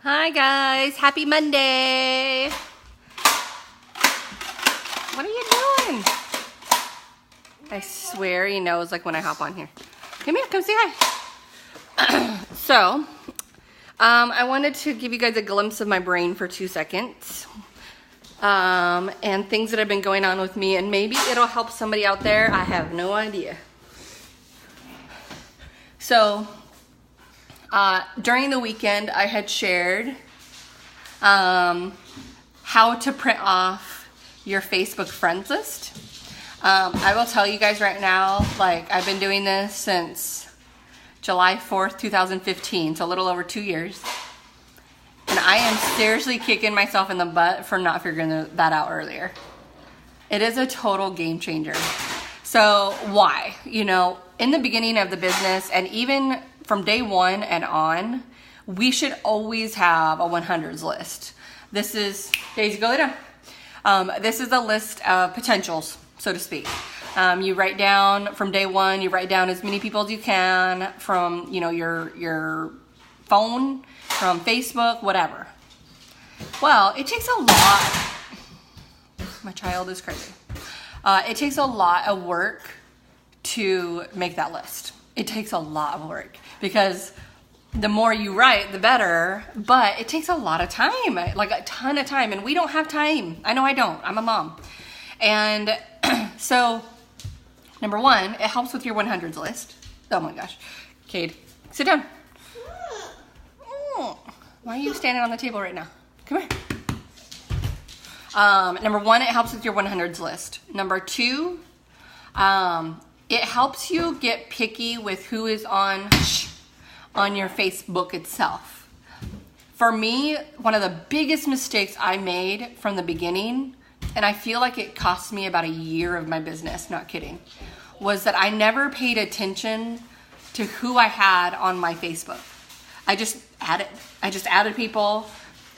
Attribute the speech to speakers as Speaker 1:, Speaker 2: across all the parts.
Speaker 1: Hi guys, happy Monday. What are you doing? I swear he knows like when I hop on here. Come here, come say hi. So, I wanted to give you guys a glimpse of my brain for 2 seconds. And things that have been going on with me, and maybe it'll help somebody out there. I have no idea. So, during the weekend, I had shared how to print off your Facebook friends list. I will tell you guys right now, like I've been doing this since July 4th, 2015, so a little over 2 years. And I am seriously kicking myself in the butt for not figuring that out earlier. It is a total game changer. So why? You know, in the beginning of the business and even from day one and on, we should always have a 100s list. This is, Daisy, go lay down. This is a list of potentials, so to speak. You write down from day one, you write down as many people as you can from, you know, your phone, from Facebook, whatever. Well, it takes a lot. My child is crazy. It takes a lot of work to make that list. It takes a lot of work because the more you write, the better, but it takes a lot of time, like a ton of time, and we don't have time. I know I don't. I'm a mom. And so, number one, it helps with your 100s list. Oh my gosh. Cade, sit down. Why are you standing on the table right now? Come here. Number one, it helps with your 100s list. Number two, it helps you get picky with who is on your Facebook itself. For me, one of the biggest mistakes I made from the beginning, and I feel like it cost me about a year of my business, not kidding, was that I never paid attention to who I had on my Facebook. I just added people.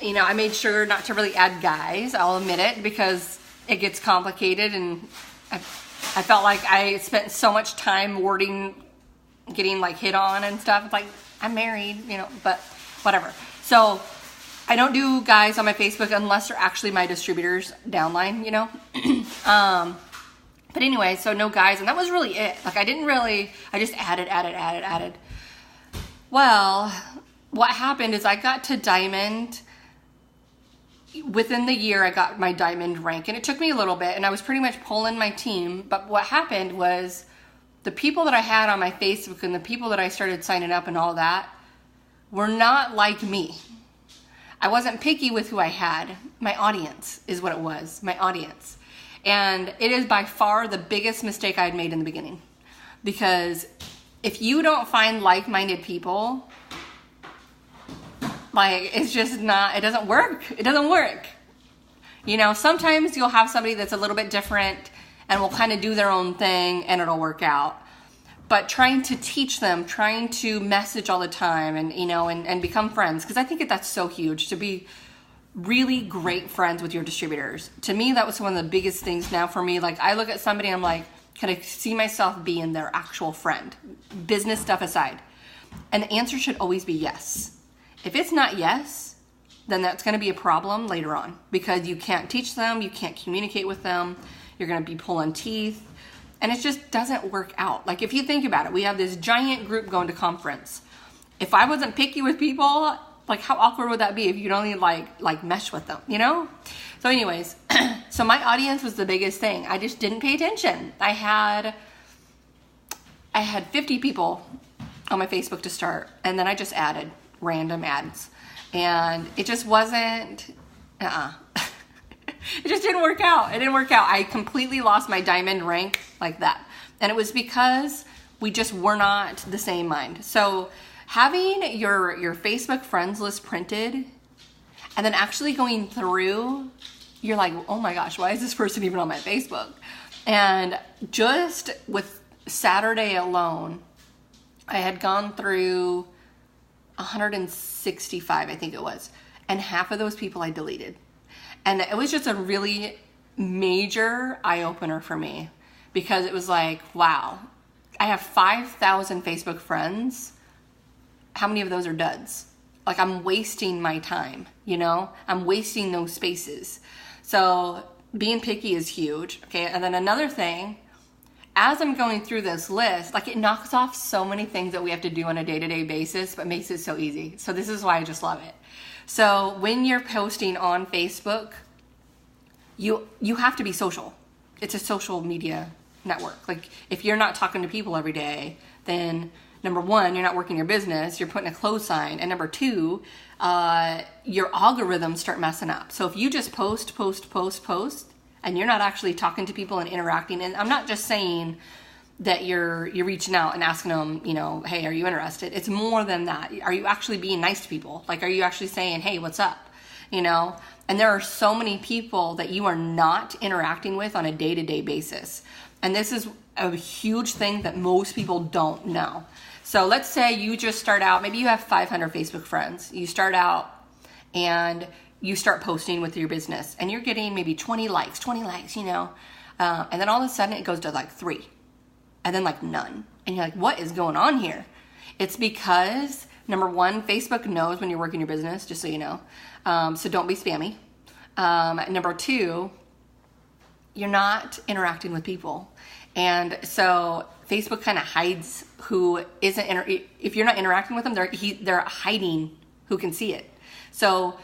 Speaker 1: You know, I made sure not to really add guys, I'll admit it, because it gets complicated, and I felt like I spent so much time getting like hit on and stuff. It's like, I'm married, you know, but whatever. So I don't do guys on my Facebook unless they're actually my distributors downline, you know. But anyway, so no guys, and that was really it. Like I just added. Well, what happened is I got to diamond. Within the year, I got my diamond rank, and it took me a little bit, and I was pretty much pulling my team. But what happened was the people that I had on my Facebook and the people that I started signing up and all that were not like me. I wasn't picky with who I had. My audience is what it was, my audience. And it is by far the biggest mistake I had made in the beginning. Because if you don't find like-minded people, like, it's just not, it doesn't work. It doesn't work. You know, sometimes you'll have somebody that's a little bit different and will kind of do their own thing and it'll work out. But trying to teach them, trying to message all the time and, you know, and become friends. Because I think that's so huge, to be really great friends with your distributors. To me, that was one of the biggest things now for me. Like, I look at somebody and I'm like, can I see myself being their actual friend? Business stuff aside. And the answer should always be yes. If it's not yes, then that's going to be a problem later on because you can't teach them, you can't communicate with them, you're going to be pulling teeth, and it just doesn't work out. Like if you think about it, we have this giant group going to conference. If I wasn't picky with people, like how awkward would that be if you'd only like mesh with them, you know? So anyways, so my audience was the biggest thing. I just didn't pay attention. I had 50 people on my Facebook to start, and then I just added random ads, and it just wasn't it just didn't work out. I completely lost my diamond rank like that, and it was because we just were not the same mind. So having your Facebook friends list printed and then actually going through, you're like, oh my gosh, why is this person even on my Facebook? And just with Saturday alone, I had gone through 165, I think it was. And half of those people I deleted. And it was just a really major eye-opener for me because it was like, wow, I have 5,000 Facebook friends. How many of those are duds? like I'm wasting my time, you know? I'm wasting those spaces. So being picky is huge, okay? And then another thing, as I'm going through this list, like it knocks off so many things that we have to do on a day-to-day basis, but makes it so easy. So this is why I just love it. So when you're posting on Facebook, you have to be social. It's a social media network. Like if you're not talking to people every day, then number one, you're not working your business, you're putting a close sign. And number two, your algorithms start messing up. So if you just post, and you're not actually talking to people and interacting, and I'm not just saying that you're reaching out and asking them, you know, hey, are you interested? It's more than that. Are you actually being nice to people? Like, are you actually saying, hey, what's up? You know, and there are so many people that you are not interacting with on a day-to-day basis. And this is a huge thing that most people don't know. So let's say you just start out, maybe you have 500 Facebook friends. You start out and you start posting with your business and you're getting maybe 20 likes, you know, and then all of a sudden it goes to like 3 and then like none. And you're like, what is going on here? It's because number one, Facebook knows when you're working your business, just so you know. So don't be spammy. Number two, you're not interacting with people. And so Facebook kind of hides who isn't, if you're not interacting with them, they're hiding who can see it. So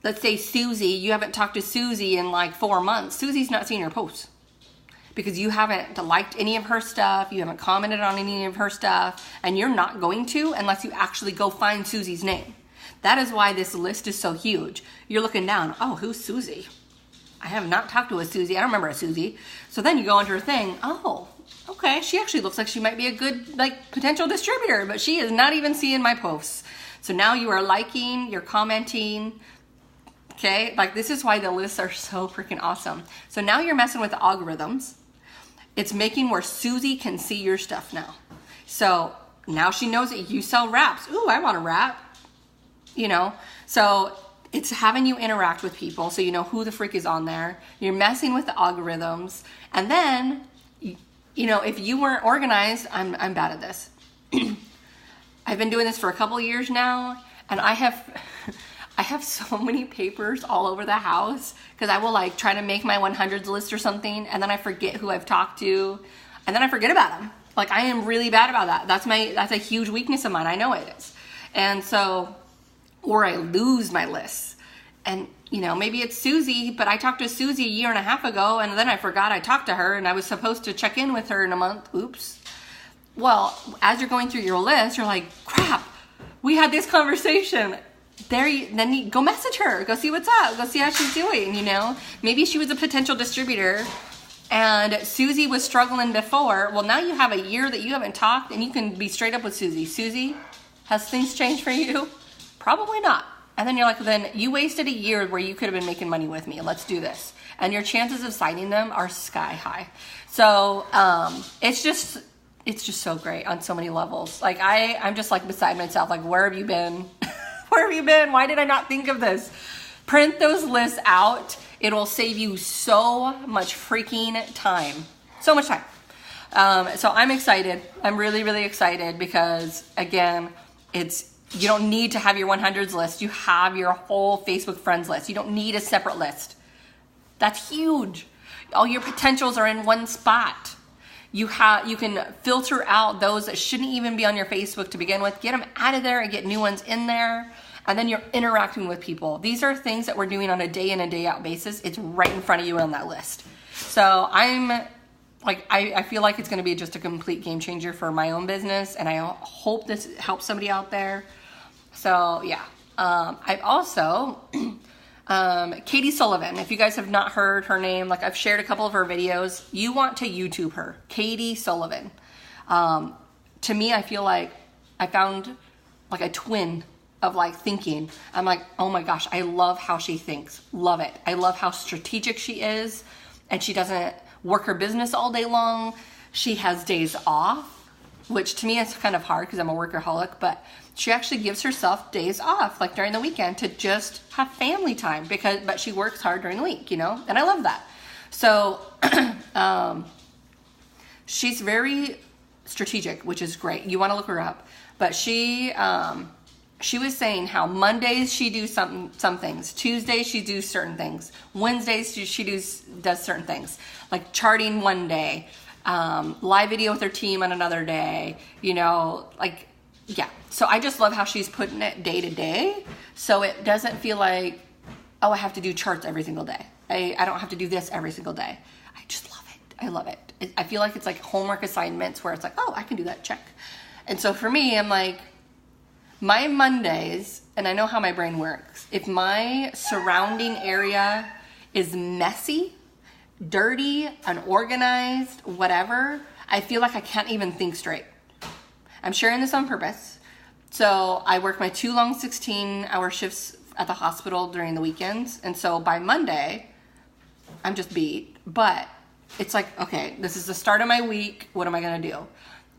Speaker 1: let's say Susie, you haven't talked to Susie in like 4 months. Susie's not seeing your posts because you haven't liked any of her stuff. You haven't commented on any of her stuff, and you're not going to unless you actually go find Susie's name. That is why this list is so huge. You're looking down, oh, who's Susie? I have not talked to a Susie. I don't remember a Susie. So then you go into her thing. Oh, okay. She actually looks like she might be a good like potential distributor, but she is not even seeing my posts. So now you are liking, you're commenting. Okay. Like this is why the lists are so freaking awesome. So now you're messing with the algorithms. It's making where Susie can see your stuff now. So now she knows that you sell wraps. Ooh, I want a wrap. You know, so it's having you interact with people so you know who the freak is on there. You're messing with the algorithms. And then, you know, if you weren't organized, I'm bad at this. I've been doing this for a couple of years now, and I have so many papers all over the house because I will like try to make my 100s list or something, and then I forget who I've talked to, and then I forget about them. Like I am really bad about that. That's a huge weakness of mine. I know it is. And so, or I lose my lists. And, you know, maybe it's Susie, but I talked to Susie a year and a half ago, and then I forgot I talked to her, and I was supposed to check in with her in a month. Oops. Well, as you're going through your list, you're like, crap, we had this conversation. Then you go message her, go see what's up, go see how she's doing, you know. Maybe she was a potential distributor, and Susie was struggling before. Well, now you have a year that you haven't talked, and you can be straight up with Susie. Susie, has things changed for you? Probably not. And then you're like, then you wasted a year where you could have been making money with me. Let's do this. And your chances of signing them are sky high. So it's just so great on so many levels. Like I'm just like beside myself. Like, where have you been? Where have you been? Why did I not think of this? Print those lists out. It'll save you so much freaking time. So much time. So I'm excited. I'm really, really excited because again, you don't need to have your 100s list. You have your whole Facebook friends list. You don't need a separate list. That's huge. All your potentials are in one spot. You can filter out those that shouldn't even be on your Facebook to begin with. Get them out of there and get new ones in there. And then you're interacting with people. These are things that we're doing on a day in and day out basis. It's right in front of you on that list. So I feel like it's going to be just a complete game changer for my own business. And I hope this helps somebody out there. So yeah, I've also, Katie Sullivan, if you guys have not heard her name, like I've shared a couple of her videos, you want to YouTube her, Katie Sullivan. To me, I feel like I found like a twin of like thinking. I'm like, oh my gosh, I love how she thinks. Love it. I love how strategic she is, and she doesn't work her business all day long. She has days off, which to me is kind of hard because I'm a workaholic, but she actually gives herself days off, like during the weekend, to just have family time but she works hard during the week, you know, and I love that. So she's very strategic, which is great. You want to look her up, but she she was saying how Mondays she do some things, Tuesdays she do certain things, Wednesdays she does certain things, like charting one day, live video with her team on another day, you know, like, yeah. So I just love how she's putting it day to day, so it doesn't feel like, oh, I have to do charts every single day. I don't have to do this every single day. I just love it. I love it. I feel like it's like homework assignments where it's like, oh, I can do that, check. And so for me, I'm like, my Mondays, and I know how my brain works, if my surrounding area is messy, dirty, unorganized, whatever, I feel like I can't even think straight. I'm sharing this on purpose. So I work my 2 long 16-hour shifts at the hospital during the weekends. And so by Monday, I'm just beat. But it's like, okay, this is the start of my week. What am I going to do?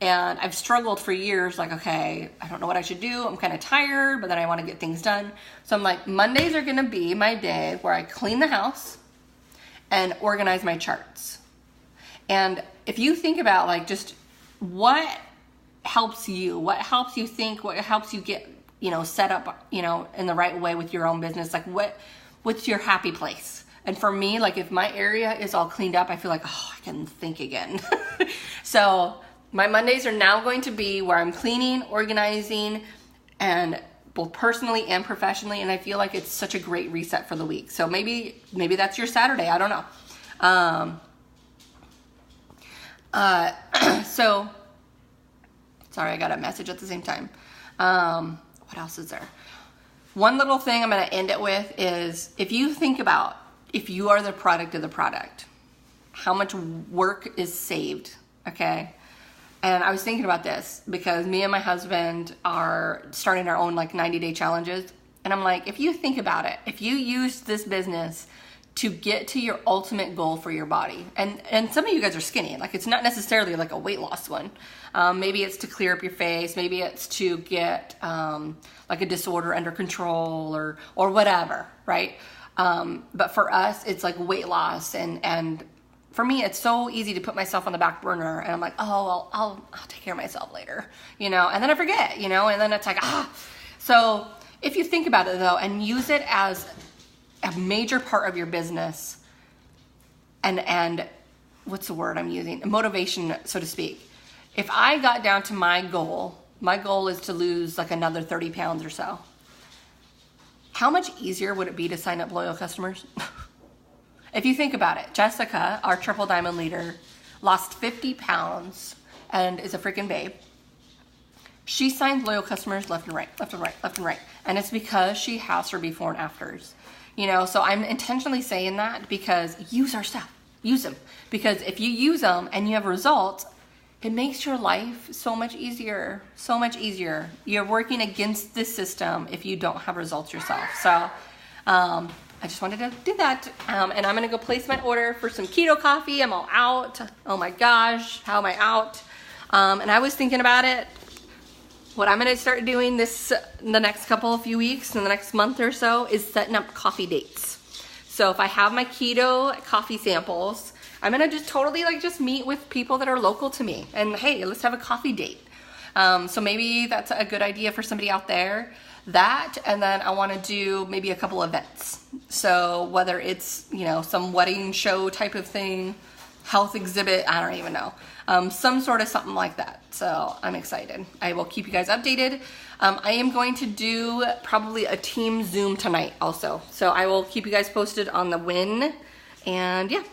Speaker 1: And I've struggled for years, like, okay, I don't know what I should do. I'm kind of tired, but then I want to get things done. So I'm like, Mondays are going to be my day where I clean the house and organize my charts. And if you think about like just what helps you think, what helps you get, you know, set up, you know, in the right way with your own business, like what's your happy place? And for me, like if my area is all cleaned up, I feel like, oh, I can think again. So my Mondays are now going to be where I'm cleaning, organizing, and both personally and professionally. And I feel like it's such a great reset for the week. So maybe that's your Saturday. I don't know. So sorry, I got a message at the same time. What else is there? One little thing I'm going to end it with is if you think about if you are the product of the product, how much work is saved, okay? And I was thinking about this because me and my husband are starting our own like 90-day challenges. And I'm like, if you think about it, if you use this business to get to your ultimate goal for your body, and some of you guys are skinny, like it's not necessarily like a weight loss one. Maybe it's to clear up your face. Maybe it's to get like a disorder under control or whatever, right? But for us, it's like weight loss and for me, it's so easy to put myself on the back burner and I'm like, oh, well, I'll take care of myself later, you know, and then I forget, you know, and then it's like, So if you think about it though, and use it as a major part of your business and what's the word I'm using? Motivation, so to speak. If I got down to my goal is to lose like another 30 pounds or so. How much easier would it be to sign up loyal customers? If you think about it, Jessica, our Triple Diamond leader, lost 50 pounds and is a freaking babe. She signs loyal customers left and right, left and right, left and right. And it's because she has her before and afters. You know, so I'm intentionally saying that because use our stuff, use them. Because if you use them and you have results, it makes your life so much easier, so much easier. You're working against this system if you don't have results yourself. So, I just wanted to do that. And I'm going to go place my order for some keto coffee. I'm all out. Oh my gosh, how am I out? And I was thinking about it. What I'm going to start doing in the next few weeks, in the next month or so, is setting up coffee dates. So if I have my keto coffee samples, I'm going to just totally just meet with people that are local to me. And hey, let's have a coffee date. So maybe that's a good idea for somebody out there. That, and then I want to do maybe a couple events. So whether it's, you know, some wedding show type of thing, health exhibit, I don't even know. Some sort of something like that. So I'm excited. I will keep you guys updated. I am going to do probably a team Zoom tonight also. So I will keep you guys posted on the win. And yeah,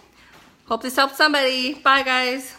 Speaker 1: hope this helps somebody. Bye guys.